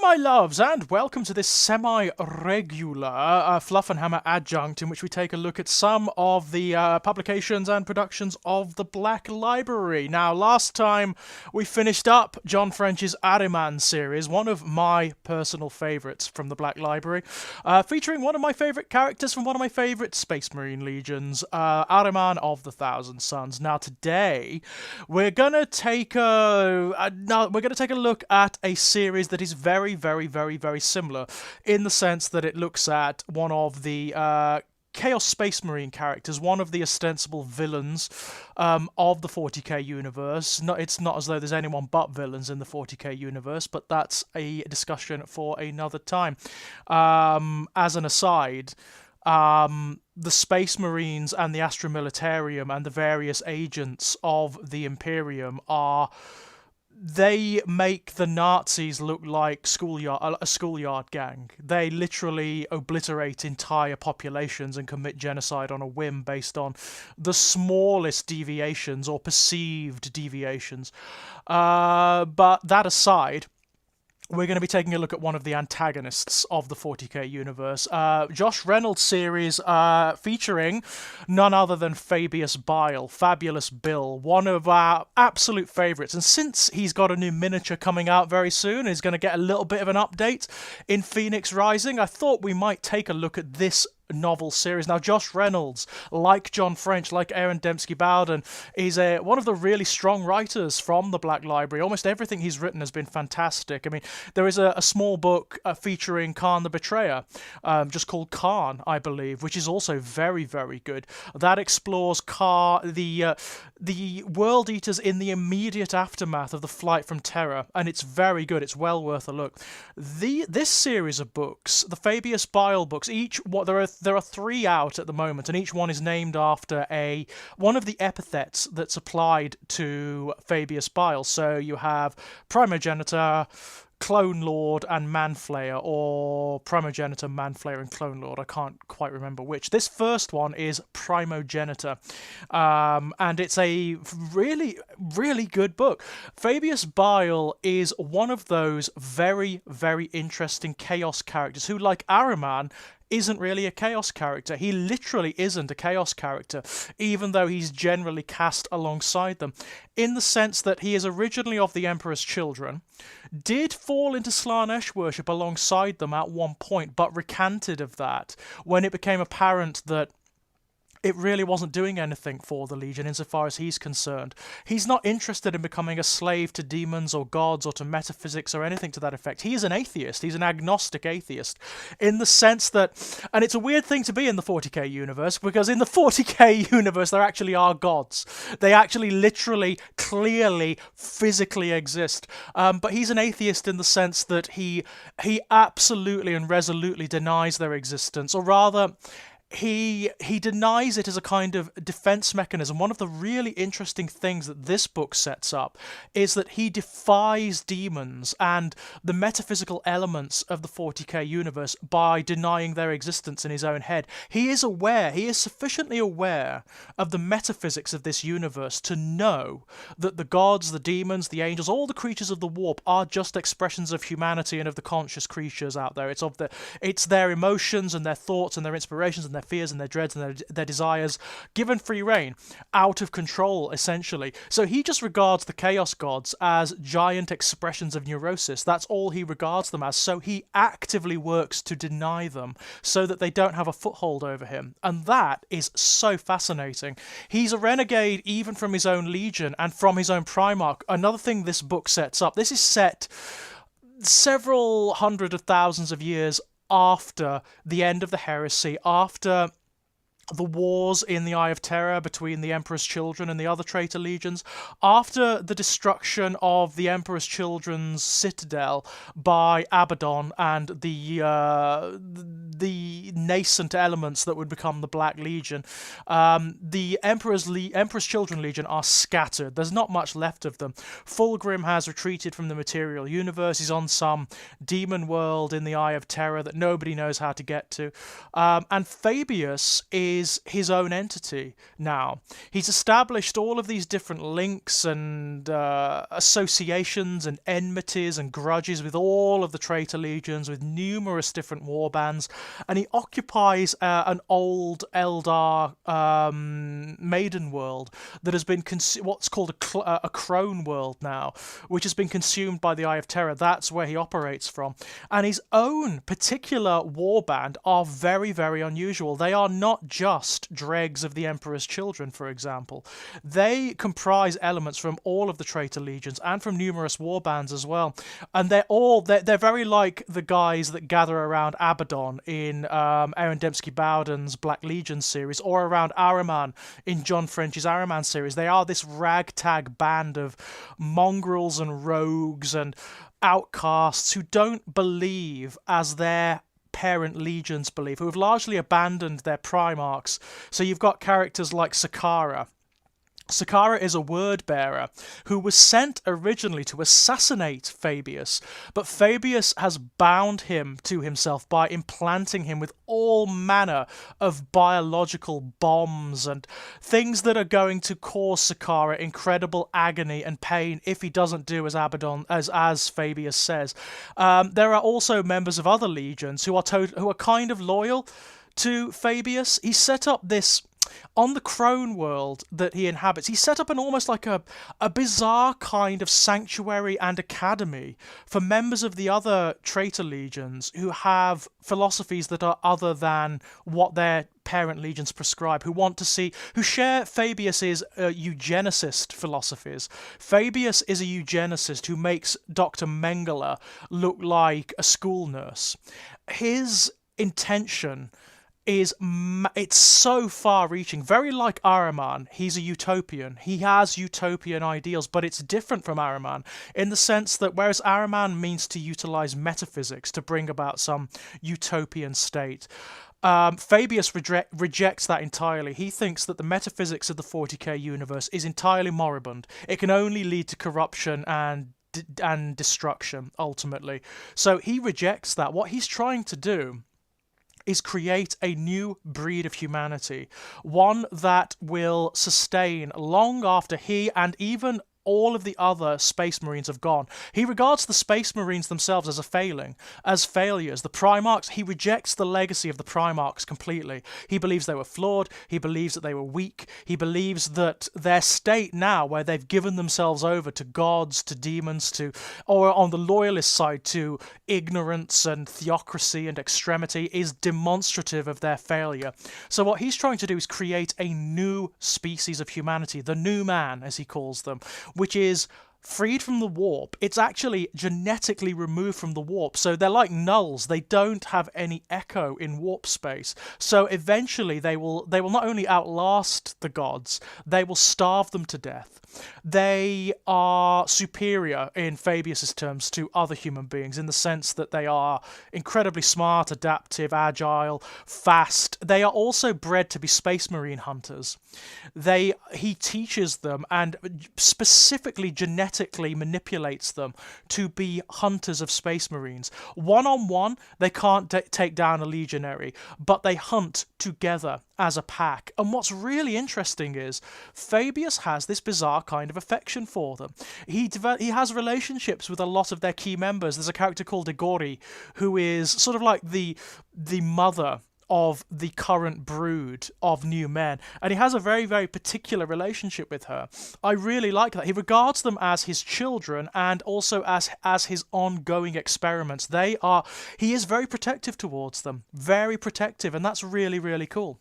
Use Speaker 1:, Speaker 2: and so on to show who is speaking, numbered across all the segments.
Speaker 1: my loves, and welcome to this semi-regular Fluff and Hammer adjunct in which we take a look at some of the publications and productions of the Black Library. Now, last time we finished up John French's Ahriman series, one of my personal favourites from the Black Library, featuring one of my favourite characters from one of my favourite Space Marine legions, Ahriman of the Thousand Suns. Now, today we're gonna take a look at a series that is very, very, very, very similar in the sense that it looks at one of the Chaos Space Marine characters, one of the ostensible villains of the 40k universe. It's not as though there's anyone but villains in the 40k universe, but that's a discussion for another time. As an aside, the Space Marines and the Astra Militarium and the various agents of the Imperium they make the Nazis look like a schoolyard gang. They literally obliterate entire populations and commit genocide on a whim based on the smallest deviations or perceived deviations. But that aside, we're going to be taking a look at one of the antagonists of the 40k universe. Josh Reynolds series featuring none other than Fabius Bile, Fabulous Bill, one of our absolute favourites. And since he's got a new miniature coming out very soon, he's going to get a little bit of an update in Phoenix Rising, I thought we might take a look at this novel series. Now, Josh Reynolds, like John French, like Aaron Dembski-Bowden, is one of the really strong writers from the Black Library. Almost everything he's written has been fantastic. I mean, there is a small book featuring Khan the Betrayer, just called Khan, I believe, which is also very, very good. That explores the World Eaters in the immediate aftermath of the flight from Terra, and it's very good. It's well worth a look. This series of books, the Fabius Bile books, there are 3 out at the moment, and each one is named after one of the epithets that's applied to Fabius Bile. So you have Primogenitor, Clone Lord, and Manflayer, or Primogenitor, Manflayer, and Clone Lord. I can't quite remember which. This first one is Primogenitor, and it's a really, really good book. Fabius Bile is one of those very, very interesting Chaos characters who, like Ahriman, isn't really a Chaos character. He literally isn't a Chaos character, even though he's generally cast alongside them, in the sense that he is originally of the Emperor's children, did fall into Slanesh worship alongside them at one point, but recanted of that when it became apparent that it really wasn't doing anything for the Legion insofar as he's concerned. He's not interested in becoming a slave to demons or gods or to metaphysics or anything to that effect. He is an atheist. He's an agnostic atheist in the sense that, and it's a weird thing to be in the 40k universe, because in the 40k universe there actually are gods. They actually literally, clearly, physically exist. But he's an atheist in the sense that he absolutely and resolutely denies their existence, or rather, he denies it as a kind of defense mechanism. One of the really interesting things that this book sets up is that he defies demons and the metaphysical elements of the 40k universe by denying their existence in his own head. He is sufficiently aware of the metaphysics of this universe to know that the gods, the demons, the angels, all the creatures of the warp are just expressions of humanity and of the conscious creatures out there. It's their emotions and their thoughts and their inspirations and their fears and their dreads and their desires given free rein, out of control, essentially. So he just regards the Chaos Gods as giant expressions of neurosis. That's all he regards them as. So he actively works to deny them so that they don't have a foothold over him. And that is so fascinating. He's a renegade even from his own Legion and from his own Primarch. Another thing this book sets up, this is set several hundred of thousands of years after the end of the heresy, after the wars in the Eye of Terror between the Emperor's children and the other traitor legions, after the destruction of the Emperor's children's citadel by Abaddon and the nascent elements that would become the Black Legion, the Emperor's Children Legion are scattered. There's not much left of them. Fulgrim has retreated from the material universe. He's on some demon world in the Eye of Terror that nobody knows how to get to. And Fabius is is his own entity now. He's established all of these different links and associations and enmities and grudges with all of the traitor legions, with numerous different war bands, and he occupies an old Eldar maiden world that has been what's called a crone world now, which has been consumed by the Eye of Terror. That's where he operates from. And his own particular warband are very, very unusual. They are not just dregs of the Emperor's Children, for example. They comprise elements from all of the traitor legions and from numerous warbands as well. And they're very like the guys that gather around Abaddon in Aaron Dembski-Bowden's Black Legion series, or around Ahriman in John French's Ahriman series. They are this ragtag band of mongrels and rogues and outcasts who don't believe as their parent legions believe, who have largely abandoned their primarchs. So you've got characters like Sakara. Sakara is a word bearer who was sent originally to assassinate Fabius, but Fabius has bound him to himself by implanting him with all manner of biological bombs and things that are going to cause Sakara incredible agony and pain if he doesn't do as Abaddon as Fabius says. There are also members of other legions who are kind of loyal to Fabius. He set up this on the Crone world that he inhabits. He set up an almost like a bizarre kind of sanctuary and academy for members of the other traitor legions who have philosophies that are other than what their parent legions prescribe, who share Fabius's eugenicist philosophies. Fabius is a eugenicist who makes Dr. Mengele look like a school nurse. His intention it's so far-reaching, very like Ahriman. He's a utopian. He has utopian ideals, but it's different from Ahriman in the sense that whereas Ahriman means to utilize metaphysics to bring about some utopian state, Fabius rejects that entirely. He thinks that the metaphysics of the 40k universe is entirely moribund. It can only lead to corruption and destruction, ultimately. So he rejects that. What he's trying to do is create a new breed of humanity, one that will sustain long after he and even all of the other Space Marines have gone. He regards the Space Marines themselves as failures. The Primarchs, he rejects the legacy of the Primarchs completely. He believes they were flawed. He believes that they were weak. He believes that their state now, where they've given themselves over to gods, to demons, or on the loyalist side, to ignorance and theocracy and extremity, is demonstrative of their failure. So what he's trying to do is create a new species of humanity, the new man, as he calls them, which is freed from the warp. It's actually genetically removed from the warp, so they're like nulls. They don't have any echo in warp space. So eventually they will not only outlast the gods, they will starve them to death. They are superior, in Fabius's terms, to other human beings in the sense that they are incredibly smart, adaptive, agile, fast. They are also bred to be Space Marine hunters. He teaches them and specifically genetically manipulates them to be hunters of Space Marines. One-on-one, they can't take down a legionary, but they hunt together as a pack. And what's really interesting is Fabius has this bizarre kind of affection for them. He has relationships with a lot of their key members. There's a character called Igori, who is sort of like the mother of the current brood of new men, and he has a very, very particular relationship with her. I really like that. He regards them as his children and also as his ongoing experiments. He is very protective towards them, very protective, and that's really, really cool.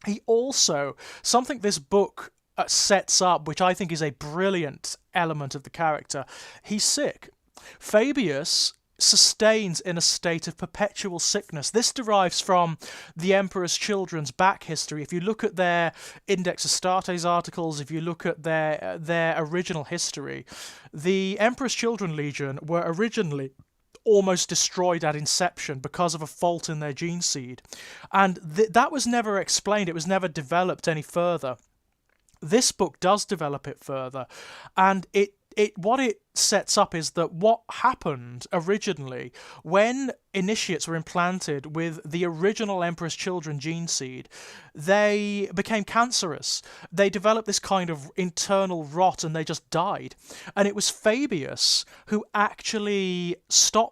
Speaker 1: He also, something this book sets up, which I think is a brilliant element of the character, he's sick. Fabius sustains in a state of perpetual sickness. This derives from the Emperor's Children's back history. If you look at their Index Astartes articles, if you look at their original history, the Emperor's Children Legion were originally almost destroyed at inception because of a fault in their gene seed. And that was never explained. It was never developed any further. This book does develop it further, and it what it sets up is that what happened originally when initiates were implanted with the original Emperor's Children gene seed, they became cancerous. They developed this kind of internal rot and they just died. And it was Fabius who actually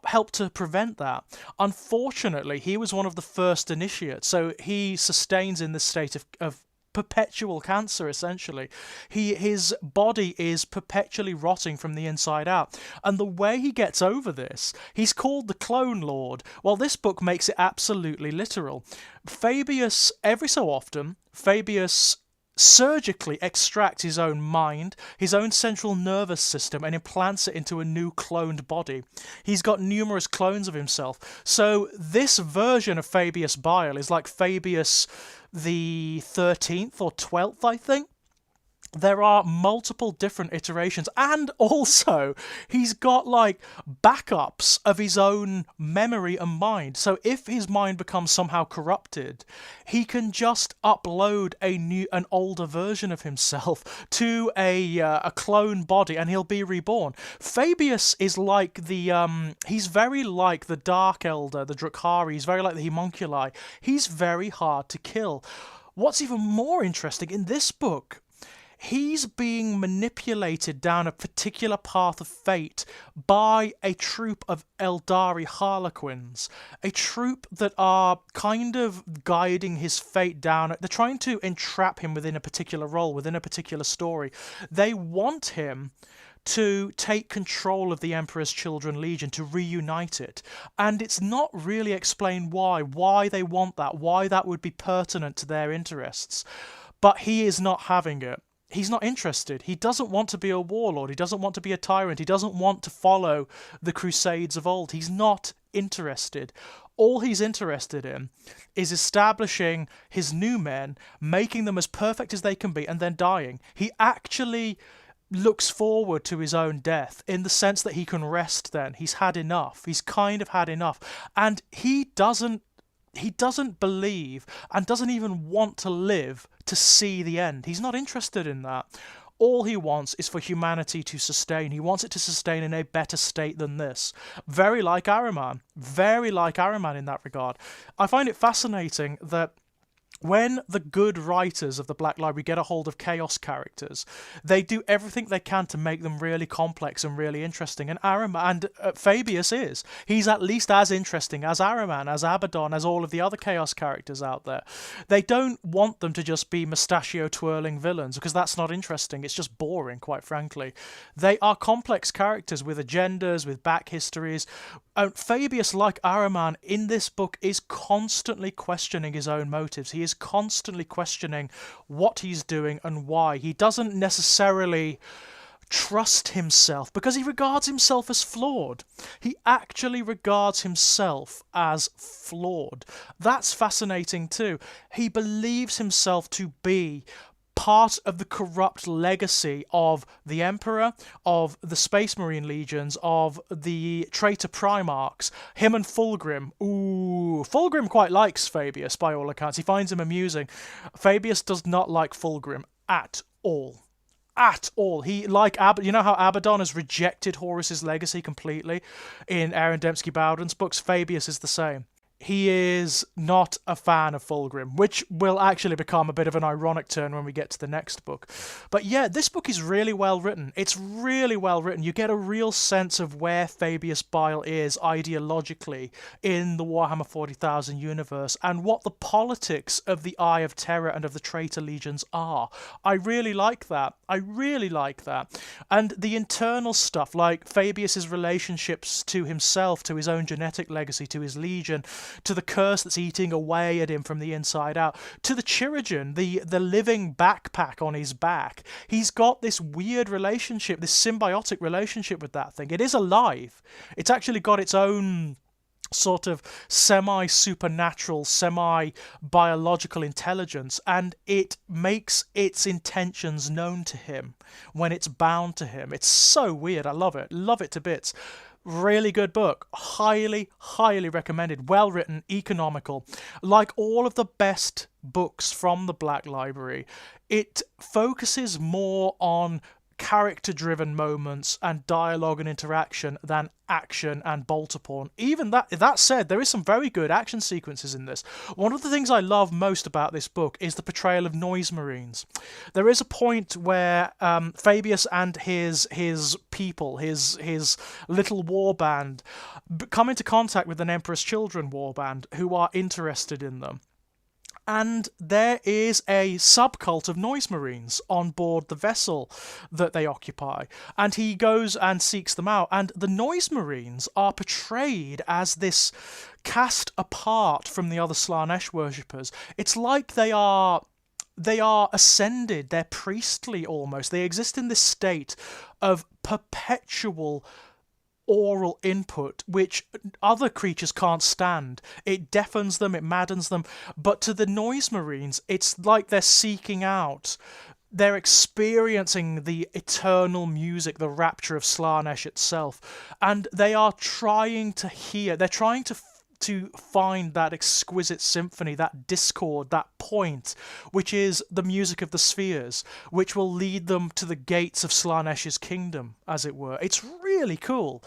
Speaker 1: helped to prevent that. Unfortunately, he was one of the first initiates, so he sustains in this state of perpetual cancer, essentially. His body is perpetually rotting from the inside out. And the way he gets over this, he's called the Clone Lord. Well, this book makes it absolutely literal. Fabius, every so often, Fabius surgically extracts his own mind, his own central nervous system, and implants it into a new cloned body. He's got numerous clones of himself. So this version of Fabius Bile is like Fabius the 13th or 12th, I think. There are multiple different iterations, and also he's got like backups of his own memory and mind. So if his mind becomes somehow corrupted, he can just upload an older version of himself to a clone body, and he'll be reborn. Fabius is like he's very like the Dark Elder, the Drukhari. He's very like the Homunculi. He's very hard to kill. What's even more interesting in this book, he's being manipulated down a particular path of fate by a troop of Eldari Harlequins, a troop that are kind of guiding his fate down. They're trying to entrap him within a particular role, within a particular story. They want him to take control of the Emperor's Children Legion, to reunite it. And it's not really explained why they want that, why that would be pertinent to their interests. But he is not having it. He's not interested. He doesn't want to be a warlord. He doesn't want to be a tyrant. He doesn't want to follow the Crusades of old. He's not interested. All he's interested in is establishing his new men, making them as perfect as they can be, and then dying. He actually looks forward to his own death in the sense that he can rest then. He's had enough. He's kind of had enough. And he doesn't believe and doesn't even want to live to see the end. He's not interested in that. All he wants is for humanity to sustain. He wants it to sustain in a better state than this. Very like Ahriman. Very like Ahriman in that regard. I find it fascinating that when the good writers of the Black Library get a hold of Chaos characters, they do everything they can to make them really complex and really interesting. And Fabius is. He's at least as interesting as Ahriman, as Abaddon, as all of the other Chaos characters out there. They don't want them to just be mustachio-twirling villains, because that's not interesting. It's just boring, quite frankly. They are complex characters with agendas, with back histories. Fabius, like Ahriman, in this book is constantly questioning his own motives. He is constantly questioning what he's doing and why. He doesn't necessarily trust himself because he regards himself as flawed. He actually regards himself as flawed. That's fascinating too. He believes himself to be part of the corrupt legacy of the Emperor, of the Space Marine Legions, of the traitor Primarchs, him and Fulgrim. Ooh, Fulgrim quite likes Fabius, by all accounts. He finds him amusing. Fabius does not like Fulgrim at all. At all. He, you know how Abaddon has rejected Horus's legacy completely in Aaron Dembski-Bowden's books? Fabius is the same. He is not a fan of Fulgrim, which will actually become a bit of an ironic turn when we get to the next book. But yeah, this book is really well written. It's really well written. You get a real sense of where Fabius Bile is ideologically in the Warhammer 40,000 universe and what the politics of the Eye of Terror and of the Traitor Legions are. I really like that. I really like that. And the internal stuff, like Fabius's relationships to himself, to his own genetic legacy, to his legion, to the curse that's eating away at him from the inside out, to the Chirigen, the living backpack on his back. He's got this weird relationship, this symbiotic relationship with that thing. It is alive. It's actually got its own sort of semi-supernatural, semi-biological intelligence, and it makes its intentions known to him when it's bound to him. It's so weird. I love it. Love it to bits. Really good book. Highly, highly recommended. Well written, economical. Like all of the best books from the Black Library, it focuses more on character-driven moments and dialogue and interaction than action and bolter porn. Even that said, there is some very good action sequences in this. One of the things I love most about this book is the portrayal of noise marines. There is a point where Fabius and his people, his little warband, come into contact with an Emperor's Children warband who are interested in them. And there is a subcult of noise marines on board the vessel that they occupy. And he goes and seeks them out. And the noise marines are portrayed as this cast apart from the other Slaanesh worshippers. It's like they are ascended, they're priestly almost. They exist in this state of perpetual oral input, which other creatures can't stand. It deafens them, it maddens them, but to the noise marines, it's like they're seeking out, they're experiencing the eternal music, the rapture of Slaanesh itself, and they are trying to hear, they're trying to find that exquisite symphony, that discord, that point, which is the music of the spheres, which will lead them to the gates of Slaanesh's kingdom, as it were. It's really cool.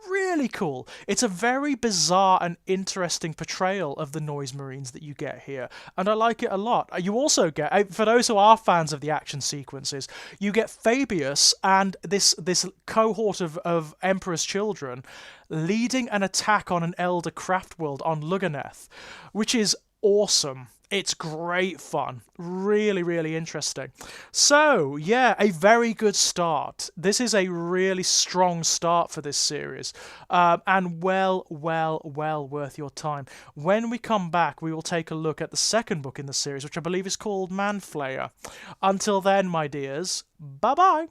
Speaker 1: Really cool. It's a very bizarre and interesting portrayal of the noise marines that you get here, and I like it a lot. You also get, for those who are fans of the action sequences, you get Fabius and this cohort of Emperor's Children leading an attack on an Elder Craft world on Luganeth, which is awesome. It's great fun. Really, really interesting. So, yeah, a very good start. This is a really strong start for this series. And well worth your time. When we come back, we will take a look at the second book in the series, which I believe is called Manflayer. Until then, my dears, bye-bye.